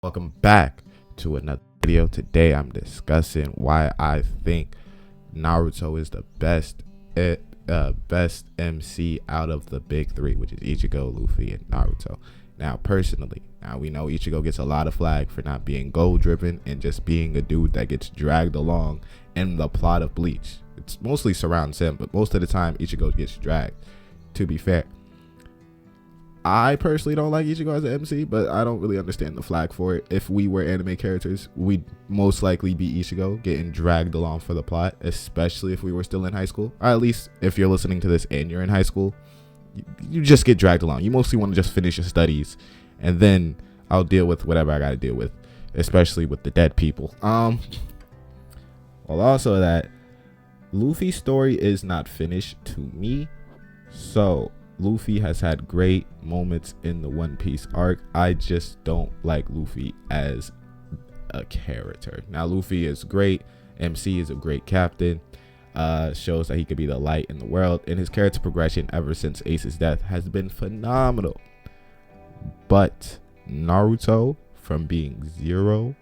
Welcome back to another video. Today I'm discussing why I think Naruto is the best MC out of the big three, which is Ichigo, Luffy, and Naruto. Now, personally, we know Ichigo gets a lot of flag for not being goal driven and just being a dude that gets dragged along in the plot of Bleach. It's mostly surrounds him, but most of the time Ichigo gets dragged, to be fair. I personally don't like Ichigo as an MC, but I don't really understand the flag for it. If we were anime characters, we'd most likely be Ichigo getting dragged along for the plot, especially if we were still in high school. Or at least if you're listening to this and you're in high school, you just get dragged along. You mostly want to just finish your studies, and then I'll deal with whatever I got to deal with, especially with the dead people. Well, also that Luffy's story is not finished to me, so Luffy has had great moments in the One Piece arc. I just don't like Luffy as a character. Now, Luffy is great. MC is a great captain. Shows that he could be the light in the world. And his character progression ever since Ace's death has been phenomenal. But Naruto, from being zero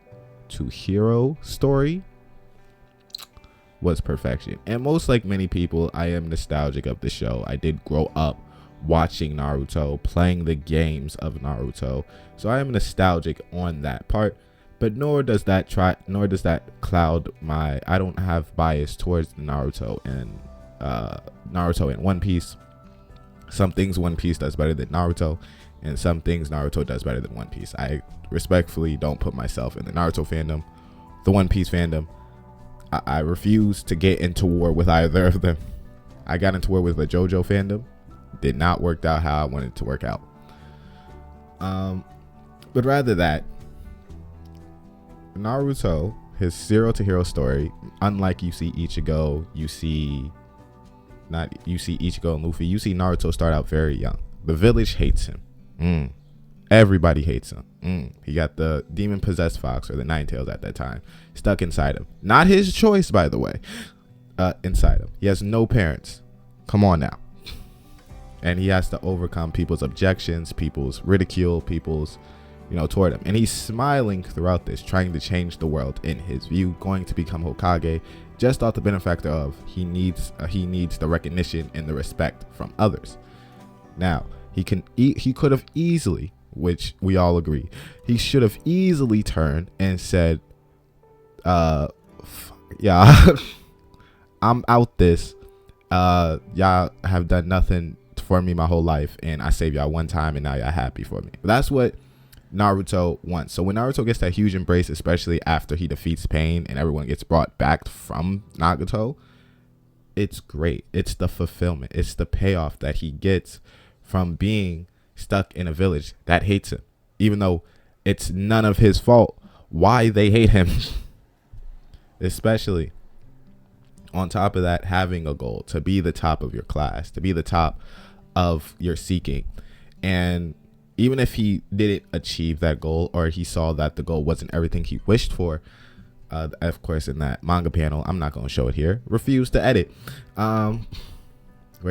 to hero story, was perfection. And most like many people, I am nostalgic of the show. I did grow up watching Naruto, playing the games of Naruto, so I am nostalgic on that part, but nor does that cloud my, I don't have bias towards Naruto and One Piece. Some things One Piece does better than Naruto, and some things Naruto does better than One Piece. I respectfully don't put myself in the Naruto fandom, the One Piece fandom. I refuse to get into war with either of them. I got into war with the JoJo fandom. Did not work out how I wanted it to work out. But rather that Naruto, his zero to hero story, unlike you see Ichigo, you see Ichigo and Luffy, you see Naruto start out very young. The village hates him. Everybody hates him. He got the demon possessed fox, or the Nine Tails at that time, stuck inside him. Not his choice, by the way. Inside him. He has no parents. Come on now. And he has to overcome people's objections, people's ridicule, people's, toward him. And he's smiling throughout this, trying to change the world in his view, going to become Hokage, just off the benefactor of he needs the recognition and the respect from others. Now, he could have easily, which we all agree, he should have easily turned and said, yeah, I'm out this. Y'all have done nothing for me my whole life, and I saved y'all one time, and now y'all happy for me. But that's what Naruto wants. So when Naruto gets that huge embrace, especially after he defeats Pain and everyone gets brought back from Nagato, it's great. It's the fulfillment. It's the payoff that he gets from being stuck in a village that hates him, even though it's none of his fault why they hate him. Especially on top of that, having a goal to be the top of your class, to be the top of your seeking. And even if he didn't achieve that goal, or he saw that the goal wasn't everything he wished for, of course, in that manga panel, I'm not going to show it here, refuse to edit, where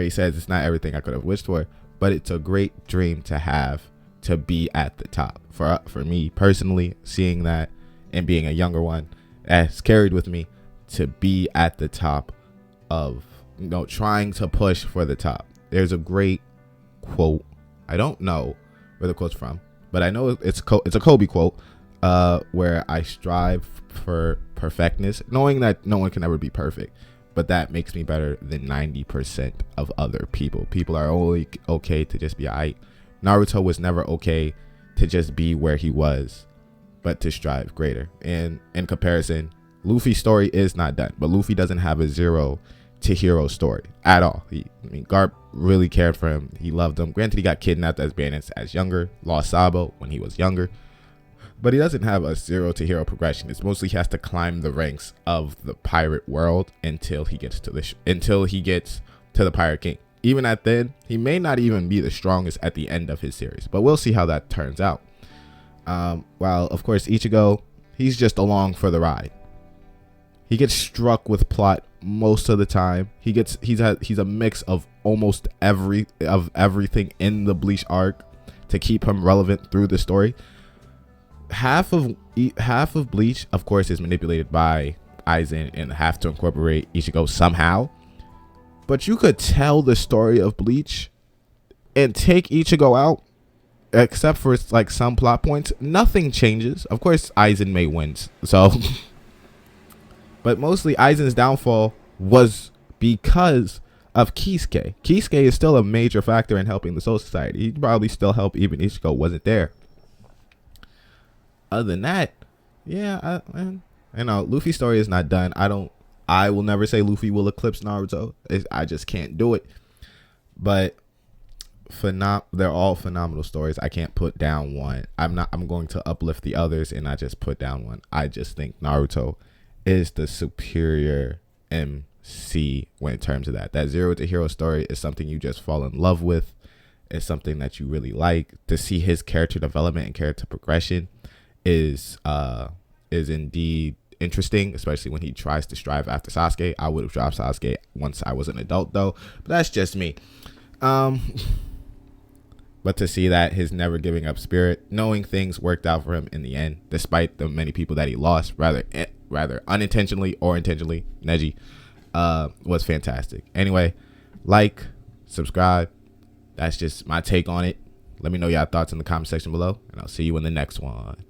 he says it's not everything I could have wished for, but it's a great dream to have, to be at the top. For me personally, seeing that and being a younger one, has carried with me to be at the top of, trying to push for the top. There's a great quote. I don't know where the quote's from, but I know it's a Kobe quote, where I strive for perfectness, knowing that no one can ever be perfect, but that makes me better than 90% of other people. People are only okay to just be aight. Naruto was never okay to just be where he was, but to strive greater. And in comparison, Luffy's story is not done, but Luffy doesn't have a zero to hero story at all. Garp really cared for him. He loved him. Granted, he got kidnapped as bandits as younger, lost Sabo when he was younger, but he doesn't have a zero to hero progression. It's mostly he has to climb the ranks of the pirate world until he gets to the Pirate King. Even at then, he may not even be the strongest at the end of his series, but we'll see how that turns out. While of course Ichigo, he's just along for the ride. He gets struck with plot most of the time. He's a mix of almost everything in the Bleach arc to keep him relevant through the story. half of Bleach, of course, is manipulated by Aizen and have to incorporate Ichigo somehow. But you could tell the story of Bleach and take Ichigo out, except for like some plot points. Nothing changes. Of course, Aizen may win. So, but mostly Aizen's downfall was because of Kisuke. Kisuke is still a major factor in helping the Soul Society. He'd probably still help even Ichigo wasn't there. Other than that, yeah, Luffy's story is not done. I will never say Luffy will eclipse Naruto. I just can't do it. But they're all phenomenal stories. I can't put down one. I'm going to uplift the others and not just put down one. I just think Naruto is the superior MC when in terms of that. That Zero to Hero story is something you just fall in love with. It's something that you really like. To see his character development and character progression is indeed interesting, especially when he tries to strive after Sasuke. I would have dropped Sasuke once I was an adult though, but that's just me. But to see that his never giving up spirit, knowing things worked out for him in the end, despite the many people that he lost, rather unintentionally or intentionally, Neji, was fantastic. Anyway, like, subscribe. That's just my take on it. Let me know your thoughts in the comment section below, and I'll see you in the next one.